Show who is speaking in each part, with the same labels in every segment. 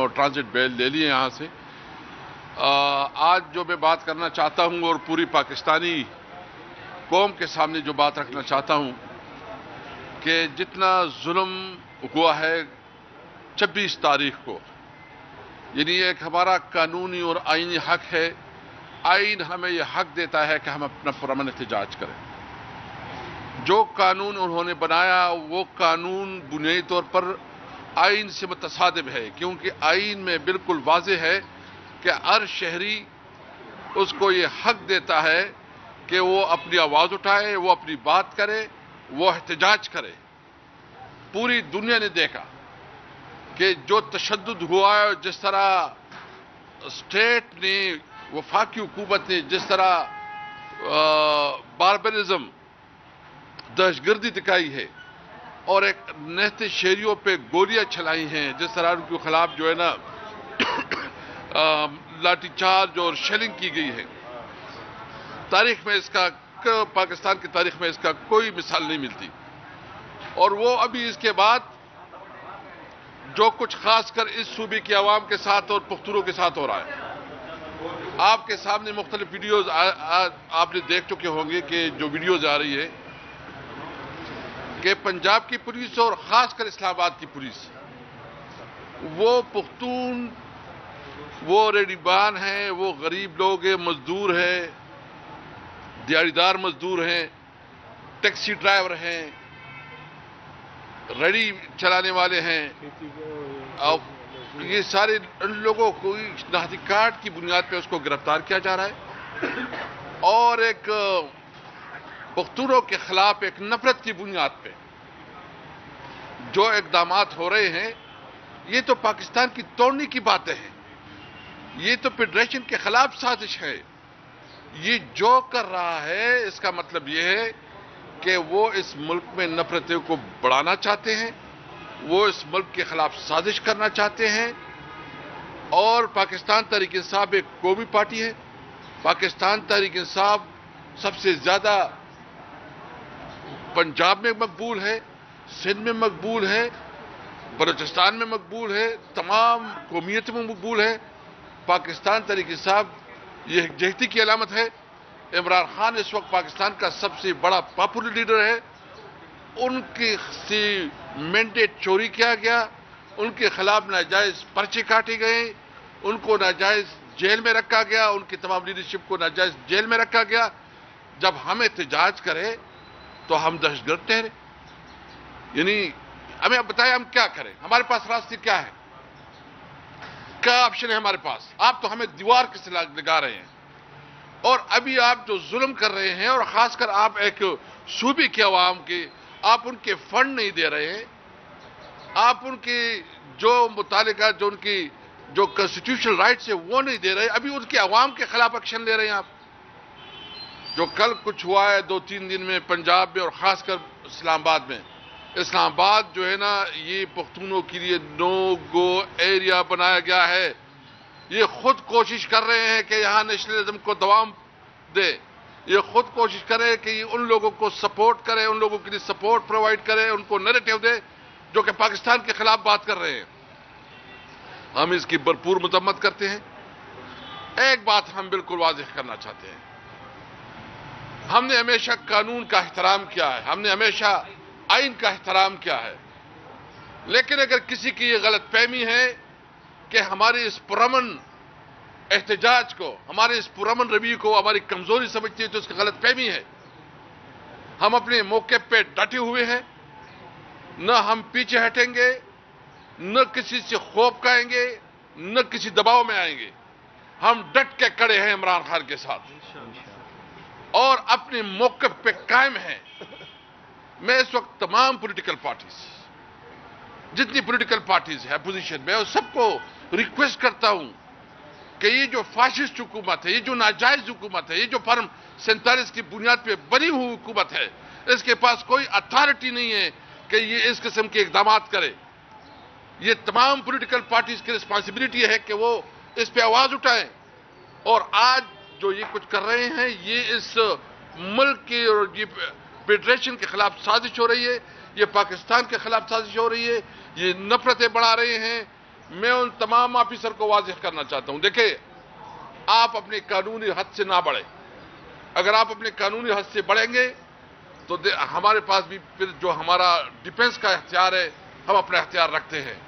Speaker 1: اور ٹرانزٹ بیل لے لیے یہاں سے۔ آج جو میں بات کرنا چاہتا ہوں اور پوری پاکستانی قوم کے سامنے جو بات رکھنا چاہتا ہوں کہ جتنا ظلم ہوا ہے 26 تاریخ کو، یعنی ایک ہمارا قانونی اور آئینی حق ہے، آئین ہمیں یہ حق دیتا ہے کہ ہم اپنا پرامن احتجاج کریں۔ جو قانون انہوں نے بنایا وہ قانون بنیادی طور پر آئین سے متصادم ہے، کیونکہ آئین میں بالکل واضح ہے کہ ہر شہری اس کو یہ حق دیتا ہے کہ وہ اپنی آواز اٹھائے، وہ اپنی بات کرے، وہ احتجاج کرے۔ پوری دنیا نے دیکھا کہ جو تشدد ہوا ہے، جس طرح اسٹیٹ نے، وفاقی حکومت نے جس طرح باربرزم، دہشت گردی دکھائی ہے اور ایک نہتے شہریوں پہ گولیاں چلائی ہیں، جس طرح ان کے خلاف جو ہے نا لاٹھی چارج اور شیلنگ کی گئی ہے، تاریخ میں اس کا، پاکستان کی تاریخ میں اس کا کوئی مثال نہیں ملتی۔ اور وہ ابھی اس کے بعد جو کچھ خاص کر اس صوبے کی عوام کے ساتھ اور پختونوں کے ساتھ ہو رہا ہے، آپ کے سامنے مختلف ویڈیوز آپ نے دیکھ چکے ہوں گے کہ جو ویڈیوز آ رہی ہے کہ پنجاب کی پولیس اور خاص کر اسلام آباد کی پولیس، وہ پختون، وہ ریڈیبان ہیں، وہ غریب لوگ ہیں، مزدور ہیں، دیہڑی دار مزدور ہیں، ٹیکسی ڈرائیور ہیں، ریڈی چلانے والے ہیں، اور یہ سارے ان لوگوں کو شناختی کارڈ کی بنیاد پہ اس کو گرفتار کیا جا رہا ہے، اور ایک پختونوں کے خلاف ایک نفرت کی بنیاد پہ جو اقدامات ہو رہے ہیں، یہ تو پاکستان کی توڑنے کی باتیں ہیں، یہ تو فیڈریشن کے خلاف سازش ہے۔ یہ جو کر رہا ہے اس کا مطلب یہ ہے کہ وہ اس ملک میں نفرتوں کو بڑھانا چاہتے ہیں، وہ اس ملک کے خلاف سازش کرنا چاہتے ہیں۔ اور پاکستان تحریک انصاف ایک قومی پارٹی ہے، پاکستان تحریک انصاف سب سے زیادہ پنجاب میں مقبول ہے، سندھ میں مقبول ہے، بلوچستان میں مقبول ہے، تمام قومیتوں میں مقبول ہے۔ پاکستان تحریک انصاف یہ یکجہتی کی علامت ہے۔ عمران خان اس وقت پاکستان کا سب سے بڑا پاپولر لیڈر ہے، ان کی مینڈیٹ چوری کیا گیا، ان کے خلاف ناجائز پرچے کاٹے گئے، ان کو ناجائز جیل میں رکھا گیا، ان کی تمام لیڈرشپ کو ناجائز جیل میں رکھا گیا۔ جب ہم احتجاج کریں تو ہم دہشت گرد ٹھہرے؟ یعنی ہمیں اب بتائیں ہم کیا کریں، ہمارے پاس راستے کیا ہے، کیا آپشن ہے ہمارے پاس؟ آپ تو ہمیں دیوار کے سے لگا رہے ہیں، اور ابھی آپ جو ظلم کر رہے ہیں، اور خاص کر آپ ایک صوبے کے عوام کے، آپ ان کے فنڈ نہیں دے رہے ہیں، آپ ان کی جو متعلقہ جو ان کی جو کانسٹیٹیوشنل رائٹس ہے وہ نہیں دے رہے، ابھی ان کے عوام کے خلاف ایکشن لے رہے ہیں آپ۔ جو کل کچھ ہوا ہے 2-3 دن میں پنجاب میں اور خاص کر اسلام آباد میں، اسلام آباد جو ہے نا یہ پختونوں کے لیے نو گو ایریا بنایا گیا ہے۔ یہ خود کوشش کر رہے ہیں کہ یہاں نیشنلزم کو دوام دے، یہ خود کوشش کرے کہ یہ ان لوگوں کو سپورٹ کرے، ان لوگوں کے لیے سپورٹ پرووائڈ کرے، ان کو نیریٹو دے جو کہ پاکستان کے خلاف بات کر رہے ہیں۔ ہم اس کی بھرپور مذمت کرتے ہیں۔ ایک بات ہم بالکل واضح کرنا چاہتے ہیں، ہم نے ہمیشہ قانون کا احترام کیا ہے، ہم نے ہمیشہ آئین کا احترام کیا ہے، لیکن اگر کسی کی یہ غلط فہمی ہے کہ ہماری اس پرامن احتجاج کو، ہمارے اس پرامن رویے کو ہماری کمزوری سمجھتی ہے تو اس کی غلط فہمی ہے۔ ہم اپنے موقع پہ ڈٹے ہوئے ہیں، نہ ہم پیچھے ہٹیں گے، نہ کسی سے خوف کھائیں گے، نہ کسی دباؤ میں آئیں گے۔ ہم ڈٹ کے کھڑے ہیں عمران خان کے ساتھ اور اپنے موقف پہ قائم ہیں۔ میں اس وقت تمام پولیٹیکل پارٹیز، جتنی پولیٹیکل پارٹیز ہیں اپوزیشن میں، سب کو ریکویسٹ کرتا ہوں کہ یہ جو فاشسٹ حکومت ہے، یہ جو ناجائز حکومت ہے، یہ جو فارم 47 کی بنیاد پہ بنی ہوئی حکومت ہے، اس کے پاس کوئی اتھارٹی نہیں ہے کہ یہ اس قسم کے اقدامات کرے۔ یہ تمام پولیٹیکل پارٹیز کی رسپانسبلٹی ہے کہ وہ اس پہ آواز اٹھائیں، اور آج جو یہ کچھ کر رہے ہیں یہ اس ملک کی اور یہ فیڈریشن کے خلاف سازش ہو رہی ہے، یہ پاکستان کے خلاف سازش ہو رہی ہے، یہ نفرتیں بڑھا رہے ہیں، میں ان تمام آفیسر کو واضح کرنا چاہتا ہوں، دیکھیں آپ اپنے قانونی حد سے نہ بڑھیں. اگر آپ اپنے قانونی حد سے بڑھیں گے تو ہمارے پاس بھی پھر جو ہمارا ڈیفنس کا اختیار ہے ہم اپنا اختیار رکھتے ہیں.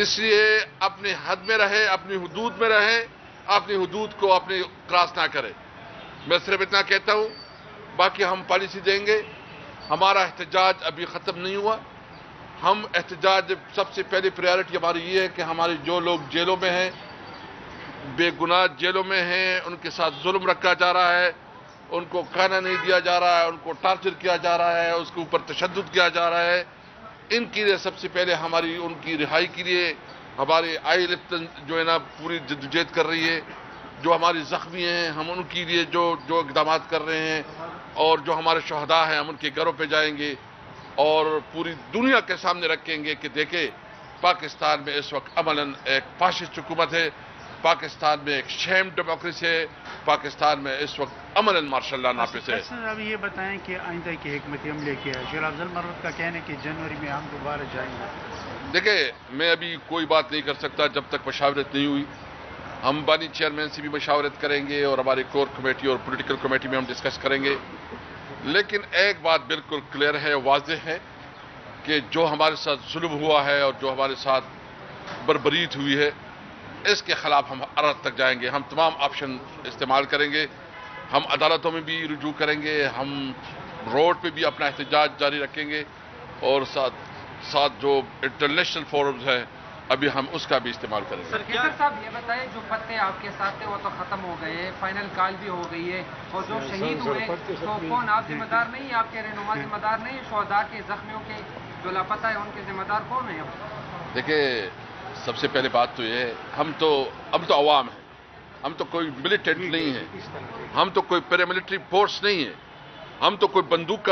Speaker 1: اس لیے اپنے حد میں رہے، اپنی حدود میں رہے، اپنی حدود کو اپنے کراس نہ کرے. میں صرف اتنا کہتا ہوں، باقی ہم پالیسی دیں گے. ہمارا احتجاج ابھی ختم نہیں ہوا. ہم احتجاج سب سے پہلی پریارٹی ہماری یہ ہے کہ ہمارے جو لوگ جیلوں میں ہیں، بے گناہ جیلوں میں ہیں، ان کے ساتھ ظلم رکھا جا رہا ہے، ان کو کھانا نہیں دیا جا رہا ہے، ان کو ٹارچر کیا جا رہا ہے، اس کے اوپر تشدد کیا جا رہا ہے، ان کے لیے سب سے پہلے ہماری ان کی رہائی کے لیے ہماری آئی لفٹن جو ہے نا پوری جدوجہد کر رہی ہے. جو ہماری زخمی ہیں ہم ان کے لیے جو اقدامات کر رہے ہیں، اور جو ہمارے شہداء ہیں ہم ان کے گھروں پہ جائیں گے اور پوری دنیا کے سامنے رکھیں گے کہ دیکھیں پاکستان میں اس وقت عملاً ایک فاشسٹ حکومت ہے، پاکستان میں ایک شیم ڈیموکریسی ہے، پاکستان میں اس وقت عملاً مارشل اللہ نافذ ہے.
Speaker 2: سر اب یہ بتائیں کہ آئندہ کی حکمت عملی کیا ہے؟ شیخ افضل مروت کا کہنا ہے کہ جنوری میں ہم دوبارہ جائیں گے.
Speaker 1: دیکھیں میں ابھی کوئی بات نہیں کر سکتا جب تک مشاورت نہیں ہوئی. ہم بانی چیئرمین سے بھی مشاورت کریں گے اور ہماری کور کمیٹی اور پولیٹیکل کمیٹی میں ہم ڈسکس کریں گے. لیکن ایک بات بالکل کلیئر ہے، واضح ہے کہ جو ہمارے ساتھ ظلم ہوا ہے اور جو ہمارے ساتھ بربریت ہوئی ہے اس کے خلاف ہم عدالت تک جائیں گے. ہم تمام آپشن استعمال کریں گے. ہم عدالتوں میں بھی رجوع کریں گے، ہم روڈ پہ بھی اپنا احتجاج جاری رکھیں گے، اور ساتھ جو انٹرنیشنل فورمز ہیں ابھی ہم اس کا بھی استعمال کریں گے.
Speaker 3: سر صاحب یہ بتائیں، جو پتے آپ کے ساتھ تھے وہ تو ختم ہو گئے، فائنل کال بھی ہو گئی ہے، اور جو شہید ہوئے تو کون؟ آپ ذمہ دار نہیں، آپ کے رہنما ذمہ دار نہیں؟ شہداء کے زخمیوں کے جو لاپتہ ہے ان کے ذمہ دار کون ہیں؟
Speaker 1: دیکھیں سب سے پہلے بات تو یہ ہے ہم تو عوام ہیں، ہم تو کوئی ملیٹنٹ نہیں ہیں، ہم تو کوئی پیراملٹری فورس نہیں ہے، ہم تو کوئی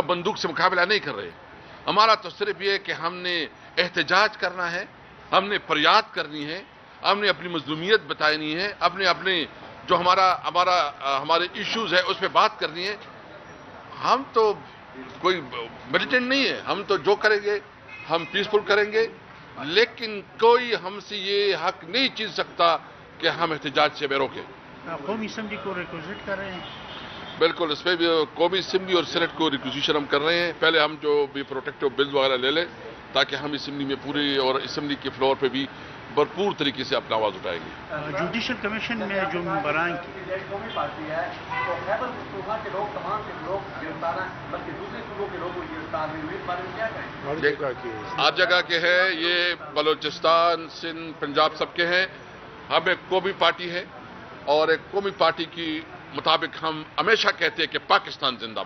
Speaker 1: بندوق سے مقابلہ نہیں کر رہے. ہمارا تو صرف یہ ہے کہ ہم نے احتجاج کرنا ہے، ہم نے فریاد کرنی ہے، ہم نے اپنی مظلومیت بتانی ہے، اپنے جو ہمارے ایشوز ہے اس پہ بات کرنی ہے. ہم تو کوئی ملیٹنٹ نہیں ہے، ہم تو جو کریں گے ہم پیسفل کریں گے، لیکن کوئی ہم سے یہ حق نہیں چھین سکتا کہ ہم احتجاج سے بے روکیں.
Speaker 2: قومی اسمبلی کو ریکویزٹ کر رہے ہیں؟
Speaker 1: بالکل، اس پہ بھی قومی اسمبلی اور سینٹ کو ریکویزیشن ہم کر رہے ہیں. پہلے ہم جو بھی پروٹیکٹیو بل وغیرہ لے لیں تاکہ ہم اسمبلی میں پوری اور اسمبلی کے فلور پہ بھی بھرپور طریقے سے اپنا آواز اٹھائیں گے.
Speaker 2: جوڈیشل کمیشن میں جو ممبران
Speaker 4: قومی پارٹی ہے تو خیبر پختونخوا کے لوگ تمام کے لوگ گرفتار ہیں، بلکہ دوسرے صوبوں کے لوگ کو گرفتار نہیں ہوئے. اس بارے میں کیا کہیں؟
Speaker 1: ہر جگہ کے ہیں، یہ بلوچستان، سندھ، پنجاب سب کے ہیں. ہم ایک قومی پارٹی ہے اور ایک قومی پارٹی کی مطابق ہم ہمیشہ کہتے ہیں کہ پاکستان زندہ باد.